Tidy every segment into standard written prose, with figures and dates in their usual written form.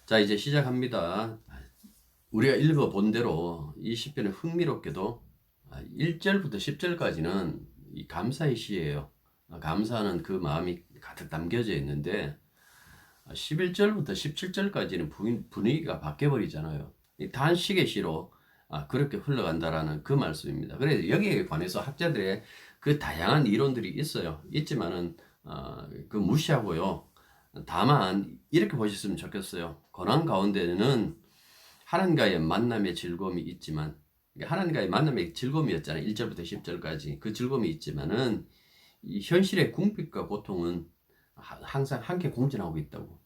자, 이제 시작합니다. 우리가 읽어본 대로 이 시편은 흥미롭게도 1절부터 10절까지는 이 감사의 시예요. 감사하는 그 마음이 가득 담겨져 있는데 11절부터 17절까지는 분위기가 바뀌어버리잖아요. 이 단식의 시로 그렇게 흘러간다라는 그 말씀입니다. 그래서 여기에 관해서 학자들의 그 다양한 이론들이 있지만은 그 무시하고요. 다만 이렇게 보셨으면 좋겠어요. 고난 가운데는 하나님과의 만남의 즐거움이 있지만, 하나님과의 만남의 즐거움이었잖아요. 1절부터 10절까지 그 즐거움이 있지만은 이 현실의 궁핍과 고통은 항상 함께 공존하고 있다고.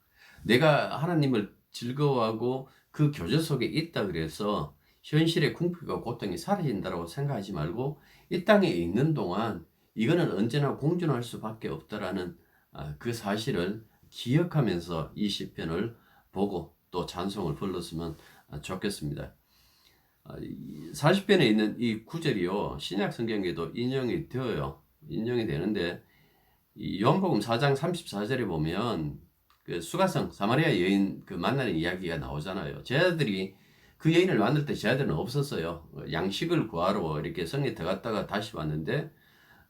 내가 하나님을 즐거워하고 그 교제 속에 있다 그래서 현실의 궁핍과 고통이 사라진다고 생각하지 말고 이 땅에 있는 동안 이거는 언제나 공존할 수밖에 없다라는 그 사실을 기억하면서 이 시편을 보고 또 찬송을 불렀으면 좋겠습니다. 40편에 있는 이 구절이요, 신약 성경에도 인용이 되어요. 인용이 되는데 이 요한복음 4장 34절에 보면 그 수가성 사마리아 여인 그 만나는 이야기가 나오잖아요. 제자들이 그 여인을 만날 때 제자들은 없었어요. 양식을 구하러 이렇게 성에 들어갔다가 다시 왔는데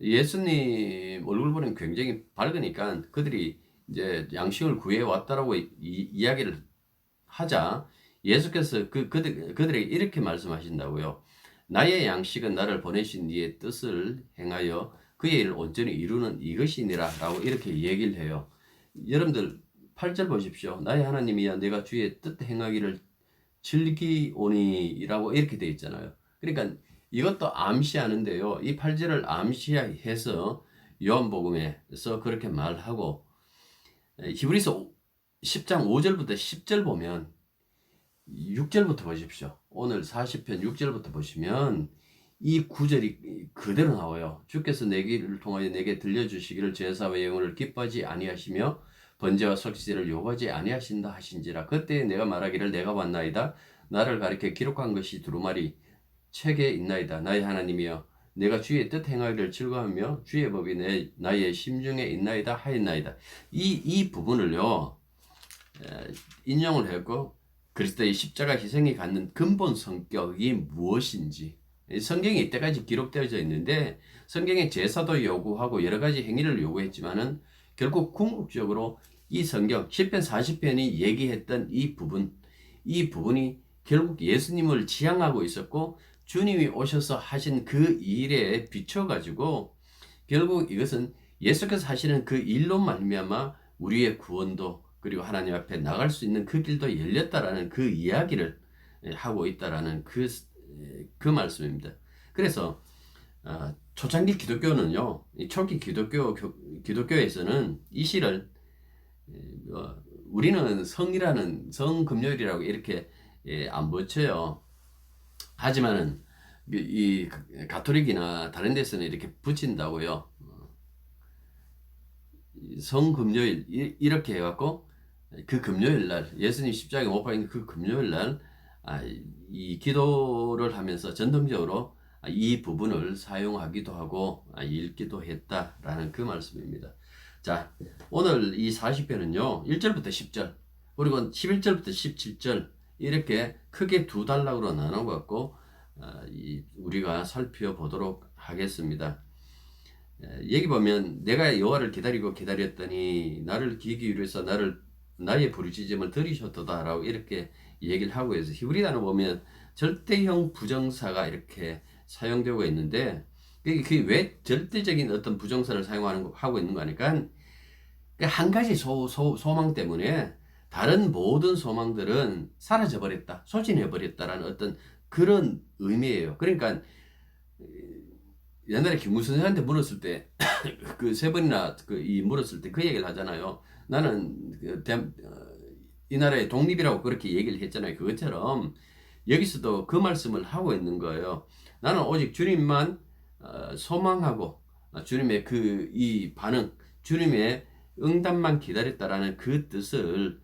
예수님 얼굴 보면 굉장히 밝으니까 그들이 이제 양식을 구해 왔다라고 이야기를 하자 예수께서 그들에게 이렇게 말씀하신다고요. 나의 양식은 나를 보내신 이의 뜻을 행하여 그의 일을 온전히 이루는 이것이니라 라고 이렇게 얘기를 해요. 여러분들 8절 보십시오. 나의 하나님이여 내가 주의 뜻 행하기를 즐기오니 라고 이렇게 되어 있잖아요. 그러니까 이것도 암시하는데요. 이 8절을 암시해서 요한복음에서 그렇게 말하고 히브리서 10장 5절부터 10절 보면 6절부터 보십시오. 오늘 40편 6절부터 보시면 이 구절이 그대로 나와요. 주께서 내 길을 통하여 내게 들려주시기를 제사와 예언을 기뻐하지 아니하시며 번제와 속죄를 요구하지 아니하신다 하신지라. 그때 내가 말하기를 내가 왔나이다. 나를 가리켜 기록한 것이 두루마리 책에 있나이다. 나의 하나님이여 내가 주의 뜻 행하기를 즐거워하며 주의 법이 나의 심중에 있나이다 하였나이다. 이 부분을요 인용을 했고 그리스도의 십자가 희생이 갖는 근본 성격이 무엇인지 성경에 이때까지 기록되어져 있는데 성경에 제사도 요구하고 여러 가지 행위를 요구했지만은 결국 궁극적으로 이 성경 10편 40편이 얘기했던 이 부분이 결국 예수님을 지향하고 있었고 주님이 오셔서 하신 그 일에 비춰가지고 결국 이것은 예수께서 하시는 그 일로 말미암아 우리의 구원도 그리고 하나님 앞에 나갈 수 있는 그 길도 열렸다라는 그 이야기를 하고 있다라는 그 말씀입니다. 그래서 초창기 기독교는요, 초기 기독교에서는 이 시를 우리는 성금요일이라고 이렇게 안 붙여요. 하지만은 이 가톨릭이나 다른 데서는 이렇게 붙인다고요. 성금요일 이렇게 해갖고 그 금요일 날 예수님 십자가에 못 박힌 그 금요일 날 이 기도를 하면서 전통적으로 이 부분을 사용하기도 하고 읽기도 했다라는 그 말씀입니다. 자, 오늘 이 40편은요 1절부터 10절 그리고 11절부터 17절 이렇게 크게 두 단락으로 나눠갖고 우리가 살펴보도록 하겠습니다. 여기 보면 내가 여호와를 기다리고 기다렸더니 나를 기기 위해서 나의 부르짖음을 들으셨도다라고 이렇게 얘기를 하고 해서 히브리 단어 보면 절대형 부정사가 이렇게 사용되고 있는데 그게 왜 절대적인 어떤 부정사를 하고 있는 거니까 한 가지 소망 때문에 다른 모든 소망들은 사라져 버렸다, 소진해 버렸다라는 어떤 그런 의미예요. 그러니까 옛날에 김무선 선생한테 물었을 때 그 세 번이나 물었을 때 그 얘기를 하잖아요. 나는 이 나라의 독립이라고 그렇게 얘기를 했잖아요. 그것처럼 여기서도 그 말씀을 하고 있는 거예요. 나는 오직 주님만 소망하고 주님의 이 반응, 주님의 응답만 기다렸다라는 그 뜻을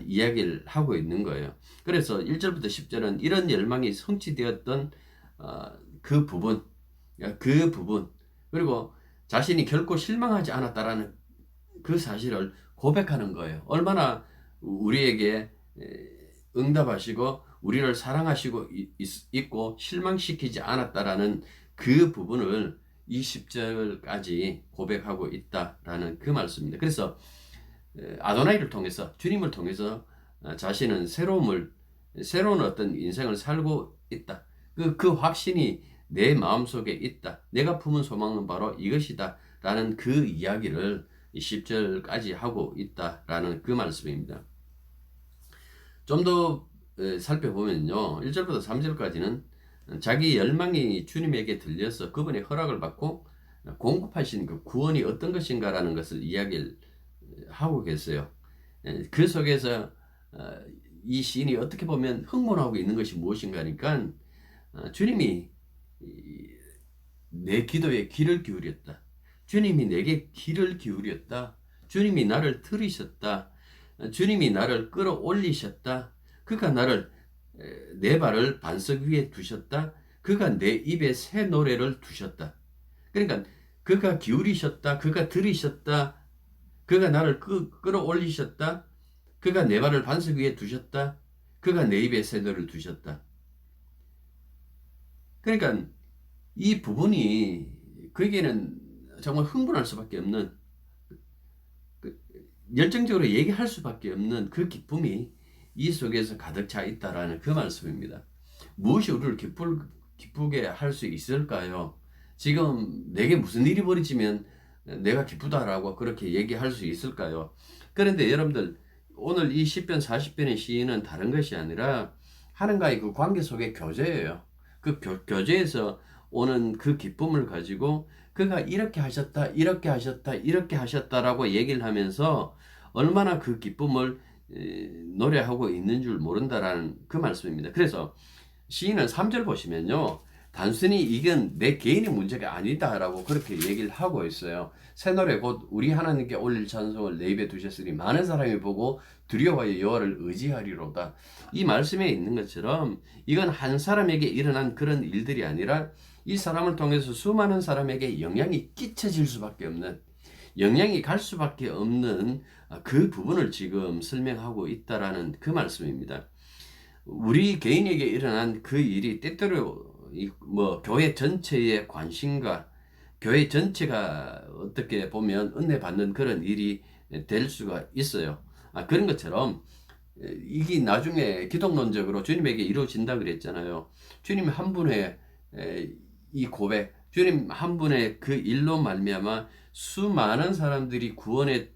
이야기를 하고 있는 거예요. 그래서 1절부터 10절은 이런 열망이 성취되었던 그 부분 그리고 자신이 결코 실망하지 않았다라는 그 사실을 고백하는 거예요. 얼마나 우리에게 응답하시고 우리를 사랑하시고 있고 실망시키지 않았다라는 그 부분을 이 10절까지 고백하고 있다라는 그 말씀입니다. 그래서 아도나이를 통해서 주님을 통해서 자신은 새로운 어떤 인생을 살고 있다. 그 확신이 내 마음속에 있다. 내가 품은 소망은 바로 이것이다. 라는 그 이야기를 10절까지 하고 있다라는 그 말씀입니다. 좀 더 살펴보면요. 1절부터 3절까지는 자기 열망이 주님에게 들려서 그분의 허락을 받고 공급하신 그 구원이 어떤 것인가라는 것을 이야기를 하고 계세요. 그 속에서 이 시인이 어떻게 보면 흥분하고 있는 것이 무엇인가 하니까 주님이 내 기도에 귀를 기울였다. 주님이 내게 귀를 기울였다. 주님이 나를 들으셨다. 주님이 나를 끌어올리셨다. 그가 나를 내 발을 반석 위에 두셨다. 그가 내 입에 새 노래를 두셨다. 그러니까 그가 기울이셨다. 그가 들으셨다. 그가 나를 끌어올리셨다. 그가 내 발을 반석 위에 두셨다. 그가 내 입에 새 노래를 두셨다. 그러니까 이 부분이 그에게는 정말 흥분할 수밖에 없는, 열정적으로 얘기할 수밖에 없는 그 기쁨이 이 속에서 가득 차 있다라는 그 말씀입니다. 무엇이 우리를 기쁘게 할 수 있을까요? 지금 내게 무슨 일이 벌어지면 내가 기쁘다라고 그렇게 얘기할 수 있을까요? 그런데 여러분들, 오늘 이 10편 40편의 시인은 다른 것이 아니라 하나님과의 그 관계 속의 교제예요. 그 교제에서 오는 그 기쁨을 가지고 그가 이렇게 하셨다, 이렇게 하셨다, 이렇게 하셨다라고 얘기를 하면서 얼마나 그 기쁨을 노래하고 있는 줄 모른다라는 그 말씀입니다. 그래서 시인은 3절 보시면요, 단순히 이건 내 개인의 문제가 아니다라고 그렇게 얘기를 하고 있어요. 새 노래 곧 우리 하나님께 올릴 찬송을 내 입에 두셨으니 많은 사람이 보고 두려워하여 여호와를 의지하리로다. 이 말씀에 있는 것처럼 이건 한 사람에게 일어난 그런 일들이 아니라 이 사람을 통해서 수많은 사람에게 영향이 끼쳐질 수밖에 없는, 영향이 갈 수밖에 없는 그 부분을 지금 설명하고 있다라는 그 말씀입니다. 우리 개인에게 일어난 그 일이 때때로 교회 전체의 관심과 교회 전체가 어떻게 보면 은혜 받는 그런 일이 될 수가 있어요. 그런 것처럼 이게 나중에 기독론적으로 주님에게 이루어진다 그랬잖아요. 주님 한 분의 이 고백, 주님 한 분의 그 일로 말미암아 수많은 사람들이 구원에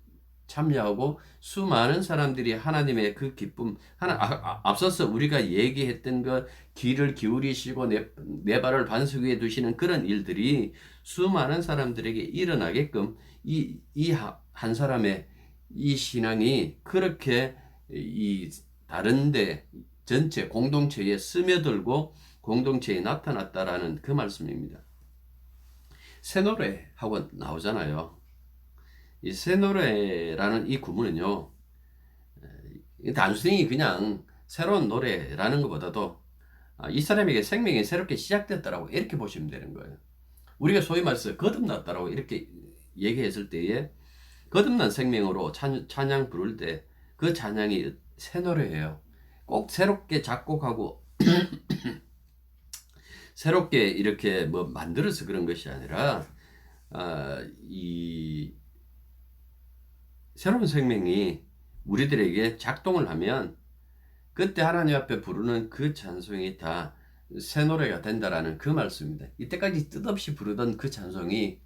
참여하고 수많은 사람들이 하나님의 그 기쁨, 앞서서 우리가 얘기했던 것, 귀를 기울이시고 내 발을 반석 위에 두시는 그런 일들이 수많은 사람들에게 일어나게끔 이 한 사람의 이 신앙이 그렇게 이 다른데 전체 공동체에 스며들고 공동체에 나타났다라는 그 말씀입니다. 새 노래 하고 나오잖아요. 이 새 노래라는 이 구문은요, 단순히 그냥 새로운 노래라는 것보다도 이 사람에게 생명이 새롭게 시작됐다라고 이렇게 보시면 되는 거예요. 우리가 소위 말해서 거듭났다라고 이렇게 얘기했을 때에 거듭난 생명으로 찬양 부를 때 그 찬양이 새 노래예요. 꼭 새롭게 작곡하고 새롭게 이렇게 만들어서 그런 것이 아니라 이 새로운 생명이 우리들에게 작동을 하면 그때 하나님 앞에 부르는 그 찬송이 다 새 노래가 된다라는 그 말씀입니다. 이때까지 뜻없이 부르던 그 찬송이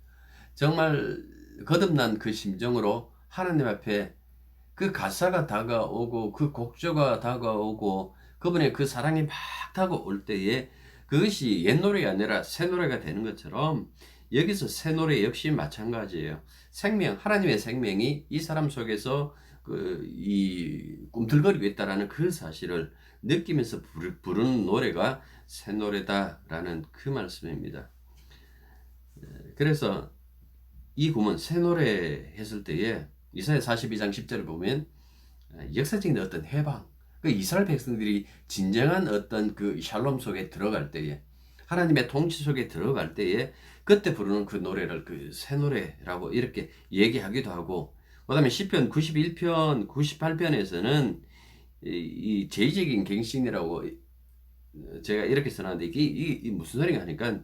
정말 거듭난 그 심정으로 하나님 앞에 그 가사가 다가오고 그 곡조가 다가오고 그분의 그 사랑이 막 다가올 때에 그것이 옛 노래가 아니라 새 노래가 되는 것처럼 여기서 새 노래 역시 마찬가지예요. 생명, 하나님의 생명이 이 사람 속에서 이 꿈틀거리고 있다라는 그 사실을 느끼면서 부르는 노래가 새 노래다라는 그 말씀입니다. 그래서 이 구문 새 노래 했을 때에 이사야 42장 10절을 보면 역사적인 어떤 해방, 그 이스라엘 백성들이 진정한 어떤 그 샬롬 속에 들어갈 때에, 하나님의 통치 속에 들어갈 때에 그때 부르는 그 노래를 그 새 노래라고 이렇게 얘기하기도 하고, 그 다음에 시편 91편, 98편에서는 이 제의적인 갱신이라고 제가 이렇게 써놨는데 이게 무슨 소리가 하니까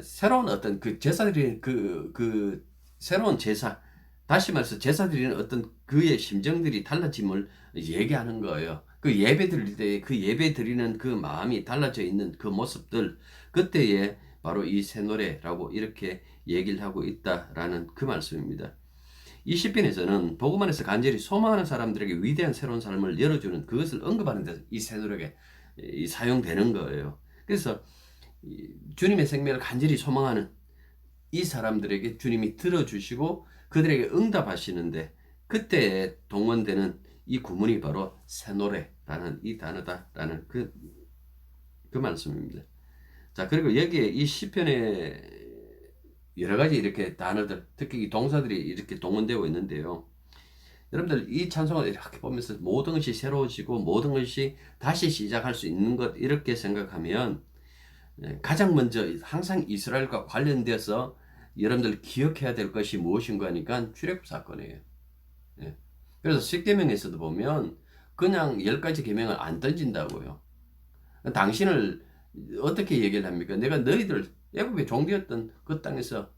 새로운 어떤 그 제사들이 그 새로운 제사, 다시 말해서 제사 드리는 어떤 그의 심정들이 달라짐을 얘기하는 거예요. 그 예배 드릴 때 그 예배 드리는 그 마음이 달라져 있는 그 모습들, 그때에 바로 이 새 노래라고 이렇게 얘기를 하고 있다라는 그 말씀입니다. 이 시편에서는 복음 안에서 간절히 소망하는 사람들에게 위대한 새로운 삶을 열어주는 그것을 언급하는 데 이 새 노래가 사용되는 거예요. 그래서 주님의 생명을 간절히 소망하는 이 사람들에게 주님이 들어주시고 그들에게 응답하시는데, 그때 동원되는 이 구문이 바로 새 노래라는 이 단어다라는 그 말씀입니다. 자, 그리고 여기에 이 시편에 여러 가지 이렇게 단어들, 특히 이 동사들이 이렇게 동원되어 있는데요. 여러분들 이 찬송을 이렇게 보면서 모든 것이 새로워지고 모든 것이 다시 시작할 수 있는 것, 이렇게 생각하면 가장 먼저 항상 이스라엘과 관련돼서 여러분들 기억해야 될 것이 무엇인가 하니까 출애굽 사건이에요. 그래서 십계명에서도 보면 그냥 10가지 계명을 안 던진다고요. 당신을 어떻게 얘기를 합니까? 내가 너희들 애굽의 종되었던 그 땅에서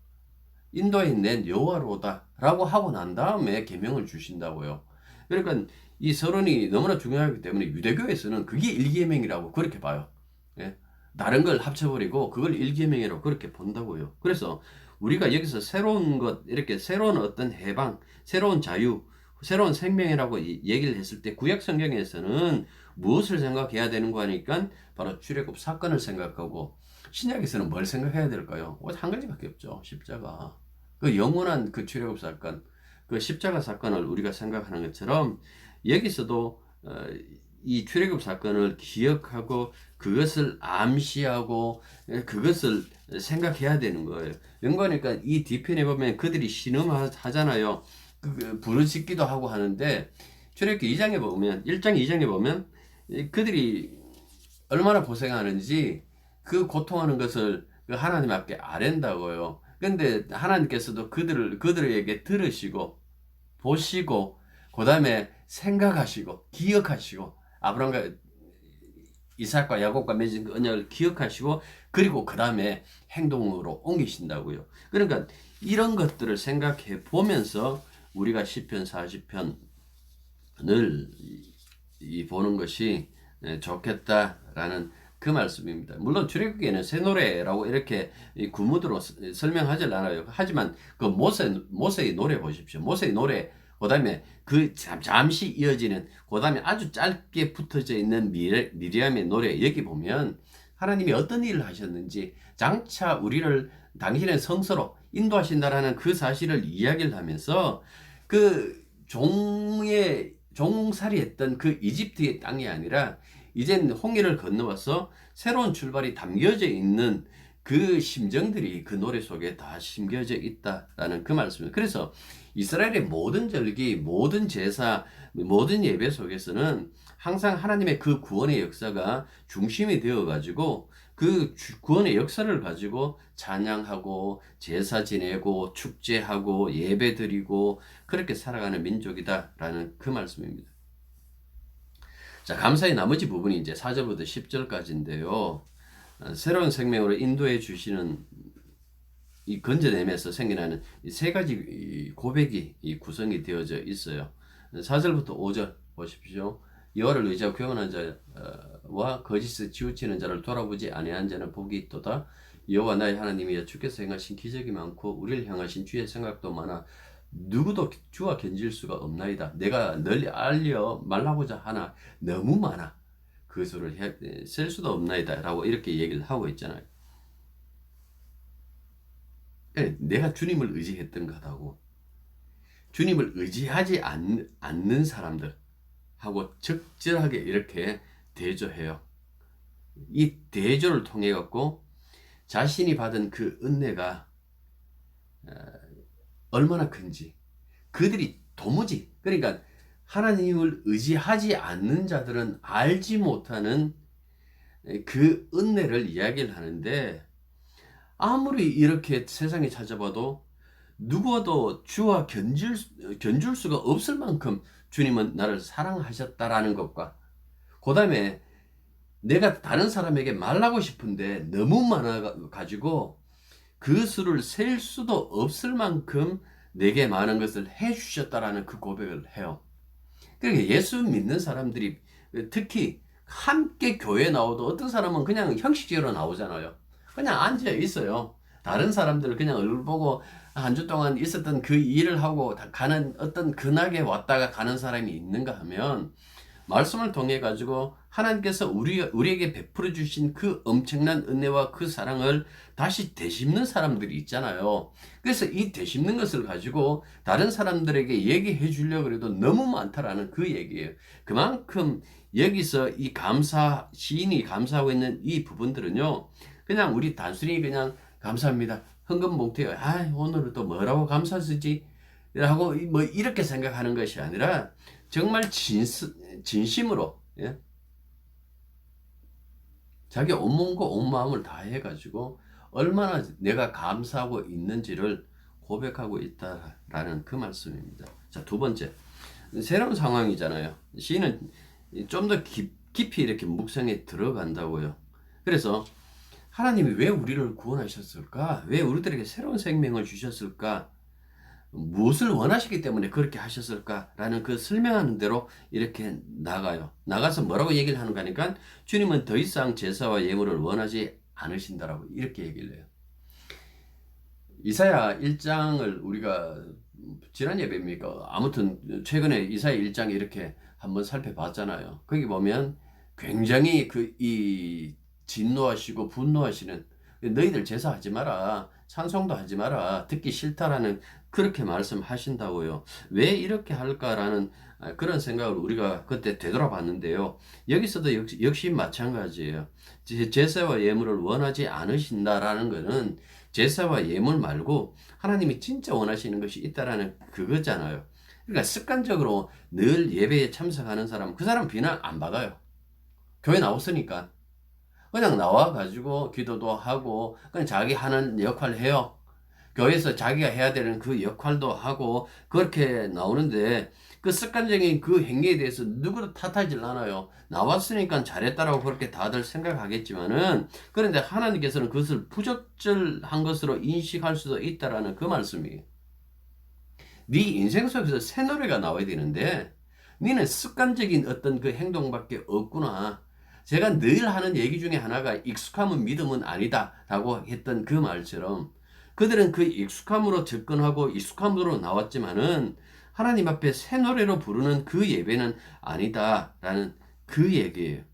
인도해 낸 여호와로다 라고 하고 난 다음에 계명을 주신다고요. 그러니까 이 서론이 너무나 중요하기 때문에 유대교에서는 그게 일계명이라고 그렇게 봐요. 다른 걸 합쳐버리고 그걸 일계명이라고 그렇게 본다고요. 그래서 우리가 여기서 새로운 것, 이렇게 새로운 어떤 해방, 새로운 자유, 새로운 생명이라고 얘기를 했을 때 구약 성경에서는 무엇을 생각해야 되는 거 하니까 바로 출애굽 사건을 생각하고, 신약에서는 뭘 생각해야 될까요? 한 가지밖에 없죠. 십자가. 그 영원한 그 출애굽 사건, 그 십자가 사건을 우리가 생각하는 것처럼 여기서도 이 출애굽 사건을 기억하고 그것을 암시하고 그것을 생각해야 되는 거예요. 연구하니까 이 뒤편에 보면 그들이 신음하잖아요. 부르짖기도 하고 하는데, 출애굽기 2장에 보면 1장 2장에 보면 그들이 얼마나 고생하는지 그 고통하는 것을 하나님 앞에 아랜다고요. 근데 하나님께서도 그들에게 들으시고 보시고 그 다음에 생각하시고 기억하시고 아브라함과 이삭과 야곱과 맺은 그 언약을 기억하시고 그리고 그 다음에 행동으로 옮기신다고요. 그러니까 이런 것들을 생각해 보면서 우리가 시편 40편을 보는 것이 좋겠다라는 그 말씀입니다. 물론 출애굽기에는 새 노래라고 이렇게 구문으로 설명하지 않아요. 하지만 그 모세의 노래 보십시오. 모세의 노래, 그 다음에 그 잠시 이어지는, 그 다음에 아주 짧게 붙어져 있는 미리암의 노래, 여기 보면 하나님이 어떤 일을 하셨는지 장차 우리를 당신의 성서로 인도하신다라는 그 사실을 이야기를 하면서 그 종살이 했던 그 이집트의 땅이 아니라 이젠 홍해를 건너와서 새로운 출발이 담겨져 있는 그 심정들이 그 노래 속에 다 심겨져 있다라는 그 말씀입니다. 그래서 이스라엘의 모든 절기, 모든 제사, 모든 예배 속에서는 항상 하나님의 그 구원의 역사가 중심이 되어가지고 그 구원의 역사를 가지고 찬양하고 제사 지내고 축제하고 예배 드리고 그렇게 살아가는 민족이다라는 그 말씀입니다. 자, 감사의 나머지 부분이 이제 4절부터 10절까지인데요. 새로운 생명으로 인도해 주시는 이 건져내면서 생겨나는 이 세 가지 고백이 구성이 되어져 있어요. 4절부터 5절 보십시오. 여호와를 의지하고 경건한 자와 거짓을 치우치는 자를 돌아보지 아니한 자는 복이 있도다. 여호와 나의 하나님이여, 주께서 행하신 기적이 많고 우리를 향하신 주의 생각도 많아 누구도 주와 견질 수가 없나이다. 내가 널리 알려 말하고자 하나 너무 많아 그 수를 셀 수도 없나이다 라고 이렇게 얘기를 하고 있잖아요. 내가 주님을 의지했던 거다고. 주님을 의지하지 않는 사람들 하고 적절하게 이렇게 대조해요. 이 대조를 통해 갖고 자신이 받은 그 은혜가 얼마나 큰지, 그들이 도무지, 그러니까 하나님을 의지하지 않는 자들은 알지 못하는 그 은혜를 이야기를 하는데, 아무리 이렇게 세상에 찾아봐도 누구도 주와 견줄 수가 없을 만큼 주님은 나를 사랑하셨다라는 것과, 그 다음에 내가 다른 사람에게 말하고 싶은데 너무 많아 가지고 그 수를 셀 수도 없을 만큼 내게 많은 것을 해 주셨다라는 그 고백을 해요. 그러니까 예수 믿는 사람들이 특히 함께 교회 나오도 어떤 사람은 그냥 형식적으로 나오잖아요. 그냥 앉아 있어요. 다른 사람들 그냥 얼굴 보고 한 주 동안 있었던 그 일을 하고 가는, 어떤 근하게 왔다가 가는 사람이 있는가 하면, 말씀을 통해 가지고 하나님께서 우리에게 베풀어 주신 그 엄청난 은혜와 그 사랑을 다시 되씹는 사람들이 있잖아요. 그래서 이 되씹는 것을 가지고 다른 사람들에게 얘기해 주려고 해도 너무 많다라는 그 얘기예요. 그만큼 여기서 이 시인이 감사하고 있는 이 부분들은요, 그냥 우리 단순히 그냥 감사합니다, 흥금봉투에 오늘은 또 뭐라고 감사 쓰지 라고 뭐 이렇게 생각하는 것이 아니라, 정말 진심으로, 예? 자기 온몸과 온 마음을 다해 가지고 얼마나 내가 감사하고 있는지를 고백하고 있다라는 그 말씀입니다. 자, 두 번째, 새로운 상황이잖아요. 시인은 좀 더 깊이 이렇게 묵상에 들어간다고요. 그래서 하나님이 왜 우리를 구원하셨을까? 왜 우리들에게 새로운 생명을 주셨을까? 무엇을 원하시기 때문에 그렇게 하셨을까라는 그 설명하는 대로 이렇게 나가서 뭐라고 얘기를 하는가 하니까, 주님은 더 이상 제사와 예물을 원하지 않으신다라고 이렇게 얘기를 해요. 이사야 1장을 우리가 지난 예배입니까? 아무튼 최근에 이사야 1장 이렇게 한번 살펴봤잖아요. 거기 보면 굉장히 이 진노하시고 분노하시는, 너희들 제사하지 마라, 찬송도 하지 마라, 듣기 싫다라는 그렇게 말씀하신다고요. 왜 이렇게 할까라는 그런 생각을 우리가 그때 되돌아봤는데요. 여기서도 역시 마찬가지예요. 제사와 예물을 원하지 않으신다라는 것은 제사와 예물 말고 하나님이 진짜 원하시는 것이 있다라는 그거잖아요. 그러니까 습관적으로 늘 예배에 참석하는 사람, 그 사람 비난 안 받아요. 교회 나왔으니까 그냥 나와가지고 기도도 하고 그냥 자기 하는 역할을 해요. 교회에서 자기가 해야 되는 그 역할도 하고 그렇게 나오는데, 그 습관적인 그 행위에 대해서 누구도 탓하질 않아요. 나왔으니까 잘했다라고 그렇게 다들 생각하겠지만은, 그런데 하나님께서는 그것을 부적절한 것으로 인식할 수도 있다라는 그 말씀이에요. 네 인생 속에서 새 노래가 나와야 되는데 너는 습관적인 어떤 그 행동밖에 없구나. 제가 늘 하는 얘기 중에 하나가 익숙함은 믿음은 아니다 라고 했던 그 말처럼, 그들은 그 익숙함으로 접근하고 익숙함으로 나왔지만은 하나님 앞에 새 노래로 부르는 그 예배는 아니다 라는 그 얘기예요.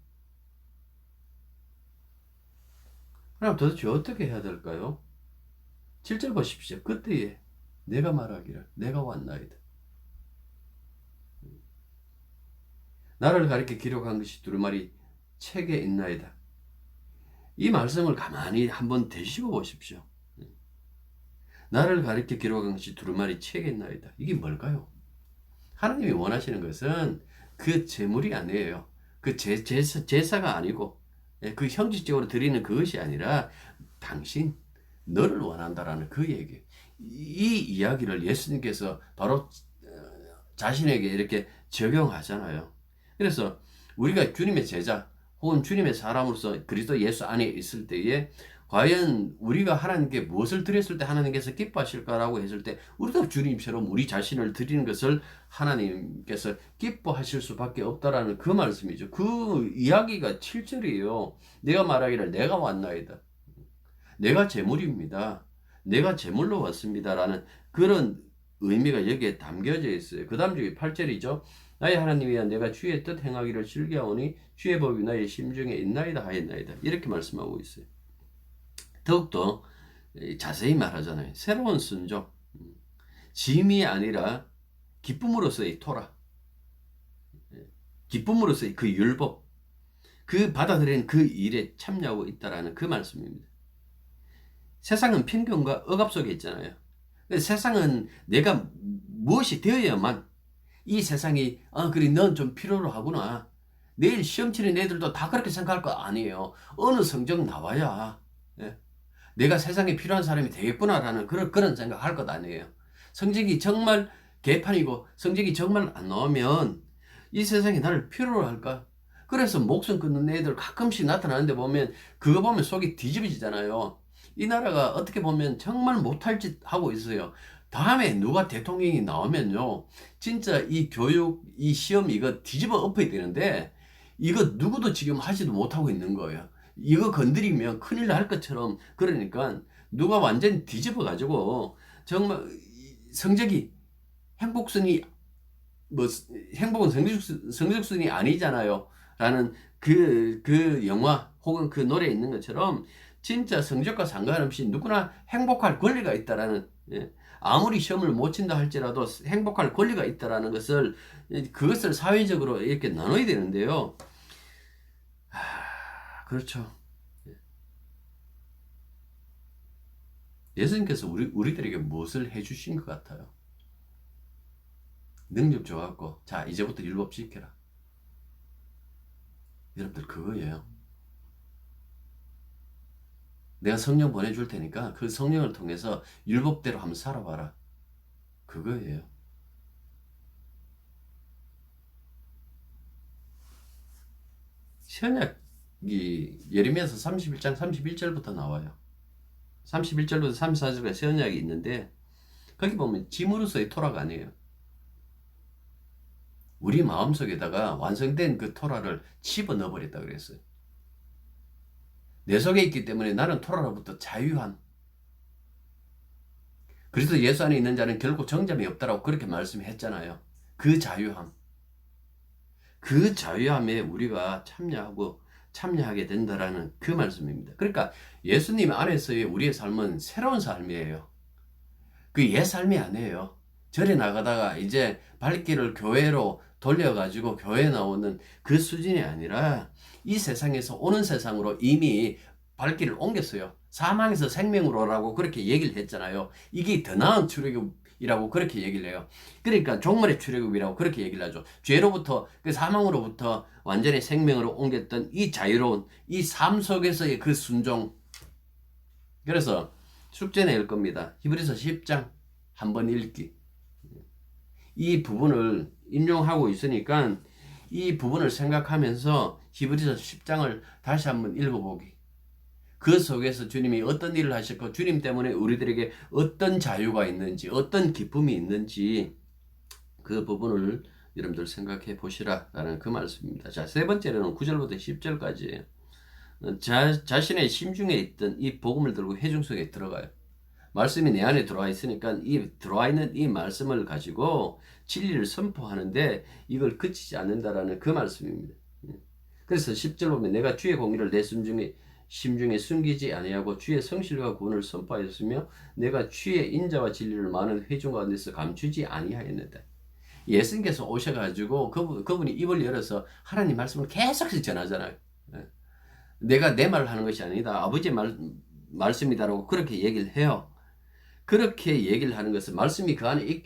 그럼 도대체 어떻게 해야 될까요? 7절 보십시오. 그때에 내가 말하기를 내가 왔나이다. 나를 가리켜 기록한 것이 두루마리 책에 있나이다. 이 말씀을 가만히 한번 되시고 보십시오. 나를 가리켜 기록한 것이 두루마리 책에 있나이다. 이게 뭘까요? 하나님이 원하시는 것은 그 제물이 아니에요. 그 제사가 아니고, 그 형식적으로 드리는 그것이 아니라 당신, 너를 원한다라는 그 얘기. 이 이야기를 예수님께서 바로 자신에게 이렇게 적용하잖아요. 그래서 우리가 주님의 제자 혹은 주님의 사람으로서 그리스도 예수 안에 있을 때에 과연 우리가 하나님께 무엇을 드렸을 때 하나님께서 기뻐하실까라고 했을 때, 우리도 주님처럼 우리 자신을 드리는 것을 하나님께서 기뻐하실 수밖에 없다라는 그 말씀이죠. 그 이야기가 7절이에요. 내가 말하기를 내가 왔나이다. 내가 제물입니다. 내가 제물로 왔습니다라는 그런 의미가 여기에 담겨져 있어요. 그 다음 주에 8절이죠. 나의 하나님이여 내가 주의 뜻 행하기를 즐겨하오니 주의 법이 나의 심중에 있나이다 하였나이다. 이렇게 말씀하고 있어요. 더욱더 자세히 말하잖아요. 새로운 순종, 짐이 아니라 기쁨으로서의 토라, 기쁨으로서의 그 율법, 그 받아들이는 그 일에 참여하고 있다라는 그 말씀입니다. 세상은 편견과 억압 속에 있잖아요. 세상은 내가 무엇이 되어야만 이 세상이 그래 넌 좀 필요로 하구나, 내일 시험 치는 애들도 다 그렇게 생각할 거 아니에요. 어느 성적 나와야 내가 세상에 필요한 사람이 되겠구나라는 그런 생각할 것 아니에요. 성적이 정말 개판이고 성적이 정말 안 나오면 이 세상에 나를 필요로 할까? 그래서 목숨 끊는 애들 가끔씩 나타나는데 보면 그거 보면 속이 뒤집어지잖아요. 이 나라가 어떻게 보면 정말 못할 짓 하고 있어요. 다음에 누가 대통령이 나오면요. 진짜 이 교육, 이 시험 이거 뒤집어 엎어야 되는데 이거 누구도 지금 하지도 못하고 있는 거예요. 이거 건드리면 큰일 날 것처럼 그러니까 누가 완전히 뒤집어 가지고 정말 성적이 행복순위 뭐 행복은 성적순이 아니잖아요. 라는 그 영화 혹은 그 노래에 있는 것처럼 진짜 성적과 상관없이 누구나 행복할 권리가 있다라는 예. 아무리 시험을 못 친다 할지라도 행복할 권리가 있다라는 것을 그것을 사회적으로 이렇게 나눠야 되는데요. 그렇죠. 예수님께서 우리들에게 무엇을 해주신 것 같아요? 능력 줘갖고 자 이제부터 율법 지켜라. 여러분들 그거예요. 내가 성령 보내줄 테니까 그 성령을 통해서 율법대로 한번 살아봐라. 그거예요. 선약이 예레미야서 31장 31절부터 나와요. 31절부터 34절까지 선약이 있는데 거기 보면 짐으로서의 토라가 아니에요. 우리 마음속에다가 완성된 그 토라를 집어넣어 버렸다 그랬어요. 내 속에 있기 때문에 나는 토라로부터 자유한 그리스도 예수 안에 있는 자는 결코 정잠이 없다라고 그렇게 말씀했잖아요. 그 자유함. 그 자유함에 우리가 참여하게 된다라는 그 말씀입니다. 그러니까 예수님 안에서의 우리의 삶은 새로운 삶이에요. 그 옛 삶이 아니에요. 절에 나가다가 이제 발길을 교회로 돌려가지고 교회 나오는 그 수준이 아니라 이 세상에서 오는 세상으로 이미 발길을 옮겼어요. 사망에서 생명으로라고 그렇게 얘기를 했잖아요. 이게 더 나은 출애굽이라고 그렇게 얘기를 해요. 그러니까 종말의 출애굽이라고 그렇게 얘기를 하죠. 죄로부터 그 사망으로부터 완전히 생명으로 옮겼던 이 자유로운 이 삶 속에서의 그 순종. 그래서 숙제 낼 겁니다. 히브리서 10장 한번 읽기. 이 부분을 인용하고 있으니까 이 부분을 생각하면서 히브리서 10장을 다시 한번 읽어보기. 그 속에서 주님이 어떤 일을 하셨고 주님 때문에 우리들에게 어떤 자유가 있는지 어떤 기쁨이 있는지 그 부분을 여러분들 생각해 보시라라는 그 말씀입니다. 자, 세 번째로는 9절부터 10절까지 자신의 심중에 있던 이 복음을 들고 회중 속에 들어가요. 말씀이 내 안에 들어와 있으니까 이 들어와 있는 이 말씀을 가지고 진리를 선포하는데 이걸 그치지 않는다라는 그 말씀입니다. 그래서 10절 보면 내가 주의 공의를 내 심중에 숨기지 아니하고 주의 성실과 구원을 선포하였으며 내가 주의 인자와 진리를 많은 회중 가운데서 감추지 아니하였는데 예수님께서 오셔가지고 그분이 입을 열어서 하나님 말씀을 계속해서 전하잖아요. 내가 내 말을 하는 것이 아니다. 아버지의 말씀이다라고 그렇게 얘기를 해요. 그렇게 얘기를 하는 것은 말씀이 그 안에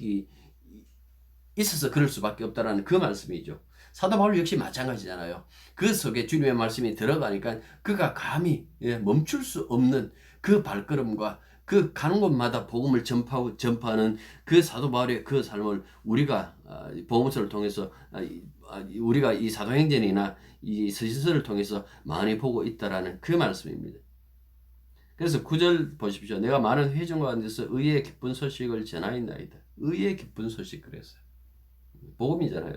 있어서 그럴 수밖에 없다라는 그 말씀이죠. 사도 바울 역시 마찬가지잖아요. 그 속에 주님의 말씀이 들어가니까 그가 감히 멈출 수 없는 그 발걸음과 그 가는 곳마다 복음을 전파하는 그 사도 바울의 그 삶을 우리가 복음서를 통해서 우리가 이 사도행전이나 이 서신서를 통해서 많이 보고 있다라는 그 말씀입니다. 그래서 9절 보십시오. 내가 많은 회중 가운데서 의의 기쁜 소식을 전하였나이다. 의의 기쁜 소식 그랬어요. 복음이잖아요.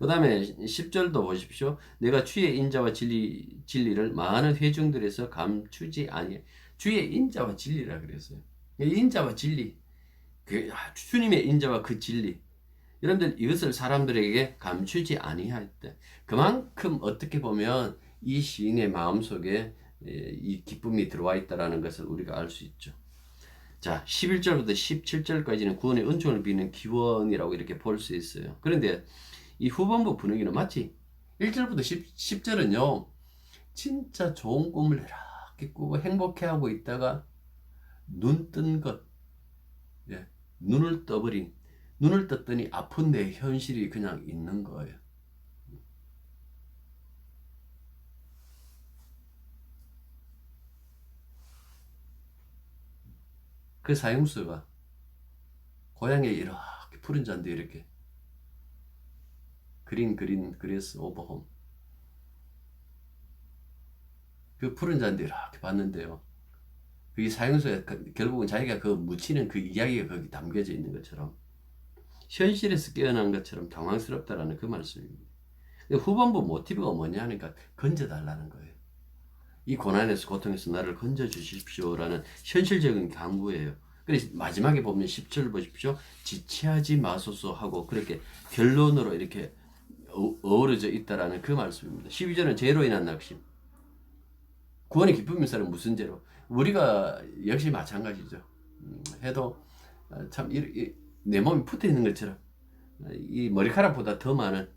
그 다음에 10절도 보십시오. 내가 주의 인자와 진리를 많은 회중들에서 감추지 아니해. 주의 인자와 진리라 그랬어요. 인자와 진리. 주님의 인자와 그 진리. 여러분들 이것을 사람들에게 감추지 아니하였다. 그만큼 어떻게 보면 이 시인의 마음속에 이 기쁨이 들어와 있다는 것을 우리가 알 수 있죠. 자, 11절부터 17절까지는 구원의 은총을 비는 기원이라고 이렇게 볼 수 있어요. 그런데 이 후반부 분위기는 마치 1절부터 10절은요. 진짜 좋은 꿈을 이렇게 꾸고 행복해하고 있다가 눈 뜬 것, 눈을 떴더니 아픈 내 현실이 그냥 있는 거예요. 그 사형수가 고향에 이렇게 푸른 잔디 이렇게 그린 그레스 오버 홈. 그 푸른 잔디 이렇게 봤는데요. 그게 사형수에 결국은 자기가 그 묻히는 그 이야기가 거기 담겨져 있는 것처럼 현실에서 깨어난 것처럼 당황스럽다라는 그 말씀입니다. 후반부 모티브가 뭐냐 하니까 건져달라는 거예요. 이 고난에서 고통에서 나를 건져 주십시오라는 현실적인 강구예요. 그래서 마지막에 보면 10절 보십시오. 지체하지 마소서 하고 그렇게 결론으로 이렇게 어우러져 있다라는 그 말씀입니다. 12절은 죄로 인한 낙심. 구원의 기쁨인사는 무슨 죄로? 우리가 역시 마찬가지죠. 해도 참 내 몸이 붙어 있는 것처럼 이 머리카락보다 더 많은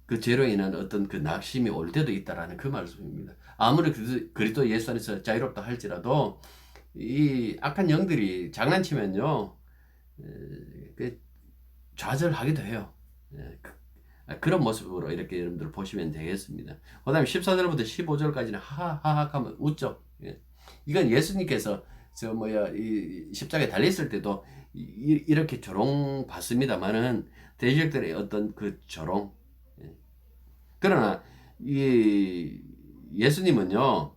그 죄로 인한 어떤 그 낙심이 올 때도 있다라는 그 말씀입니다. 아무리 그리스도 예수 안에서 자유롭다 할지라도 이 악한 영들이 장난치면요 좌절하기도 해요. 그런 모습으로 이렇게 여러분들 보시면 되겠습니다. 그 다음에 14절부터 15절까지는 하하하 하면 웃죠. 이건 예수님께서 이 십자가에 달렸을 때도 이렇게 조롱 받습니다만은 대적들의 어떤 그 조롱. 그러나 이 예수님은요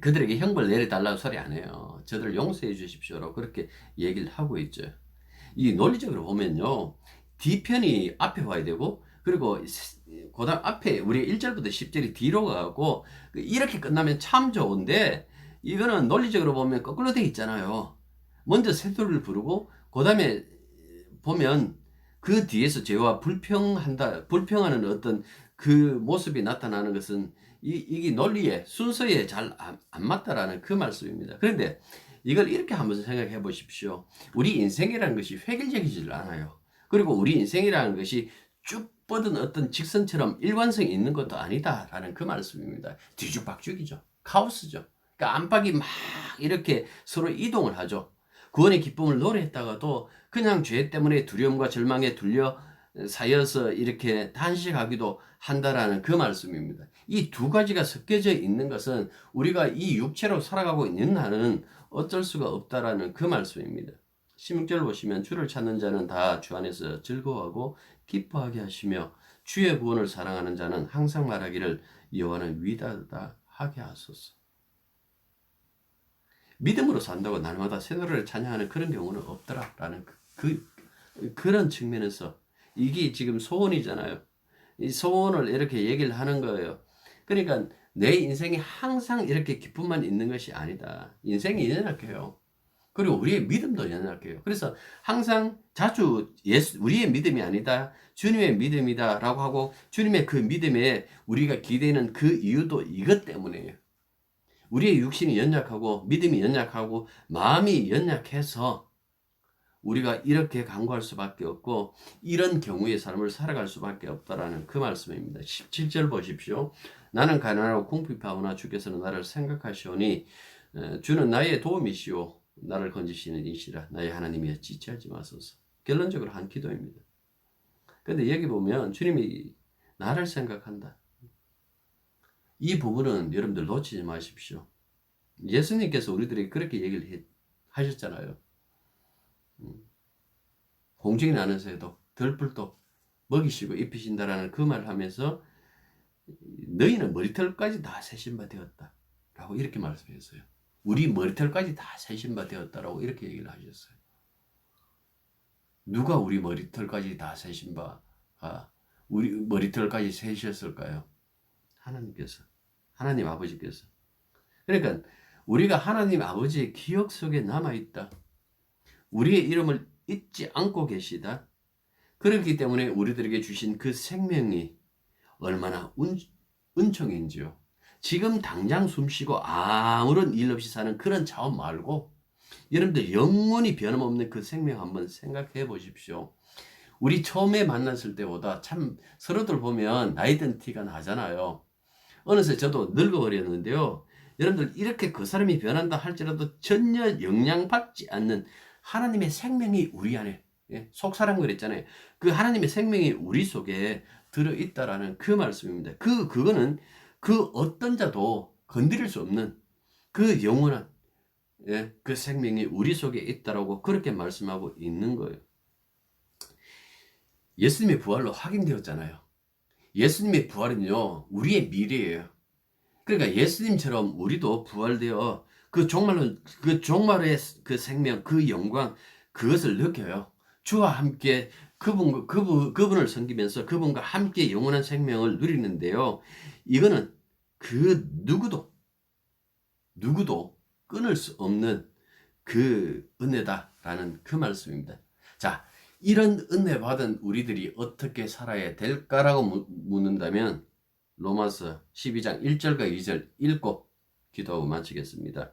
그들에게 형벌 내려달라고 소리 안 해요. 저들을 용서해 주십시오라고 그렇게 얘기를 하고 있죠. 이 논리적으로 보면요 뒤편이 앞에 와야 되고 그리고 그다음 앞에 우리 1절부터 10절이 뒤로 가고 이렇게 끝나면 참 좋은데 이거는 논리적으로 보면 거꾸로 돼 있잖아요. 먼저 세도를 부르고 그 다음에 보면 그 뒤에서 죄와 불평하는 어떤 그 모습이 나타나는 것은 이게 논리에 순서에 잘 안 맞다라는 그 말씀입니다. 그런데 이걸 이렇게 한번 생각해 보십시오. 우리 인생이라는 것이 획일적이질 않아요. 그리고 우리 인생이라는 것이 쭉 뻗은 어떤 직선처럼 일관성이 있는 것도 아니다라는 그 말씀입니다. 뒤죽박죽이죠. 카오스죠. 그러니까 안팎이 막 이렇게 서로 이동을 하죠. 구원의 기쁨을 노래했다가도 그냥 죄 때문에 두려움과 절망에 사여서 이렇게 탄식하기도 한다라는 그 말씀입니다. 이 두 가지가 섞여져 있는 것은 우리가 이 육체로 살아가고 있는 한은 어쩔 수가 없다라는 그 말씀입니다. 16절 보시면 주를 찾는 자는 다 주 안에서 즐거워하고 기뻐하게 하시며 주의 구원을 사랑하는 자는 항상 말하기를 여호와는 위대하다 하게 하소서. 믿음으로 산다고 날마다 새 노래를 찬양하는 그런 경우는 없더라라는 그런 측면에서 이게 지금 소원이잖아요. 이 소원을 이렇게 얘기를 하는 거예요. 그러니까 내 인생이 항상 이렇게 기쁨만 있는 것이 아니다. 인생이 연약해요. 그리고 우리의 믿음도 연약해요. 그래서 항상 자주 우리의 믿음이 아니다. 주님의 믿음이다 라고 하고 주님의 그 믿음에 우리가 기대는 그 이유도 이것 때문이에요. 우리의 육신이 연약하고 믿음이 연약하고 마음이 연약해서 우리가 이렇게 간구할 수밖에 없고 이런 경우의 삶을 살아갈 수밖에 없다라는 그 말씀입니다. 17절 보십시오. 나는 가난하고 궁핍하오나 주께서는 나를 생각하시오니 주는 나의 도움이시오. 나를 건지시는 이시라. 나의 하나님이여 지체하지 마소서. 결론적으로 한 기도입니다. 그런데 여기 보면 주님이 나를 생각한다. 이 부분은 여러분들 놓치지 마십시오. 예수님께서 우리들에게 그렇게 얘기를 하셨잖아요. 공중에 나는 새도 들풀도 먹이시고 입히신다라는 그 말을 하면서 너희는 머리털까지 다 세신 바 되었다 라고 이렇게 말씀했어요. 우리 머리털까지 다 세신 바 되었다라고 이렇게 얘기를 하셨어요. 누가 우리 머리털까지 다 세신 바가 우리 머리털까지 세셨을까요? 하나님께서, 하나님 아버지께서. 그러니까 우리가 하나님 아버지의 기억 속에 남아있다. 우리의 이름을 잊지 않고 계시다. 그렇기 때문에 우리들에게 주신 그 생명이 얼마나 은총인지요. 지금 당장 숨쉬고 아무런 일 없이 사는 그런 자원 말고 여러분들 영원히 변함없는 그 생명 한번 생각해 보십시오. 우리 처음에 만났을 때보다 참 서로들 보면 나이 든 티가 나잖아요. 어느새 저도 늙어버렸는데요. 여러분들 이렇게 그 사람이 변한다 할지라도 전혀 영향받지 않는 하나님의 생명이 우리 안에 속사람 그랬잖아요. 그 하나님의 생명이 우리 속에 들어있다라는 그 말씀입니다. 그거는 그 어떤 자도 건드릴 수 없는 그 영원한 예, 그 생명이 우리 속에 있다라고 그렇게 말씀하고 있는 거예요. 예수님의 부활로 확인되었잖아요. 예수님의 부활은요, 우리의 미래예요. 그러니까 예수님처럼 우리도 부활되어 그 종말의 그 생명, 그 영광, 그것을 느껴요. 주와 함께 그분을 섬기면서 그분과 함께 영원한 생명을 누리는데요. 이거는 그 누구도 끊을 수 없는 그 은혜다라는 그 말씀입니다. 자, 이런 은혜 받은 우리들이 어떻게 살아야 될까라고 묻는다면 로마서 12장 1절과 2절 읽고 기도하고 마치겠습니다.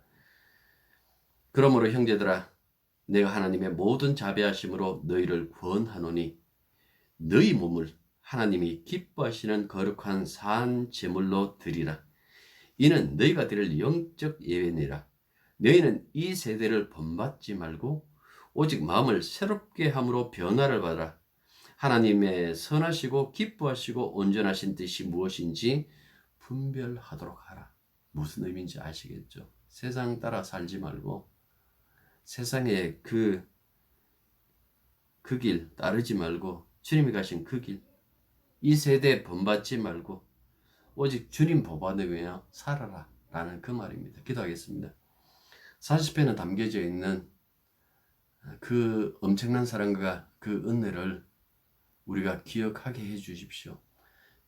그러므로 형제들아 내가 하나님의 모든 자비하심으로 너희를 권하노니 너희 몸을 하나님이 기뻐하시는 거룩한 산 제물로 드리라. 이는 너희가 드릴 영적 예배니라. 너희는 이 세대를 본받지 말고 오직 마음을 새롭게 함으로 변화를 받아라. 하나님의 선하시고 기뻐하시고 온전하신 뜻이 무엇인지 분별하도록 하라. 무슨 의미인지 아시겠죠? 세상 따라 살지 말고 세상의 그 길 따르지 말고 주님이 가신 그 길, 이 세대에 본받지 말고 오직 주님 보받으며 살아라 라는 그 말입니다. 기도하겠습니다. 40편에 담겨져 있는 그 엄청난 사랑과 그 은혜를 우리가 기억하게 해 주십시오.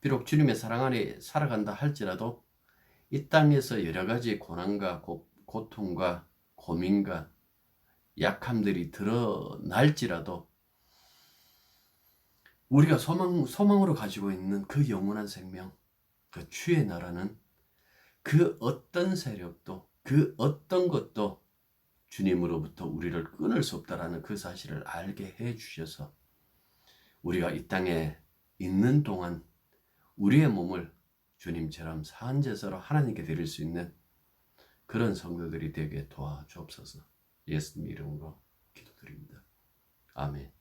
비록 주님의 사랑 안에 살아간다 할지라도 이 땅에서 여러 가지 고난과 고통과 고민과 약함들이 드러날지라도 우리가 소망으로 가지고 있는 그 영원한 생명, 그 주의 나라는 그 어떤 세력도 그 어떤 것도 주님으로부터 우리를 끊을 수 없다라는 그 사실을 알게 해 주셔서 우리가 이 땅에 있는 동안 우리의 몸을 주님처럼 산제사로 하나님께 드릴 수 있는 그런 성도들이 되게 도와주옵소서. 예수님 이름으로 기도드립니다. 아멘.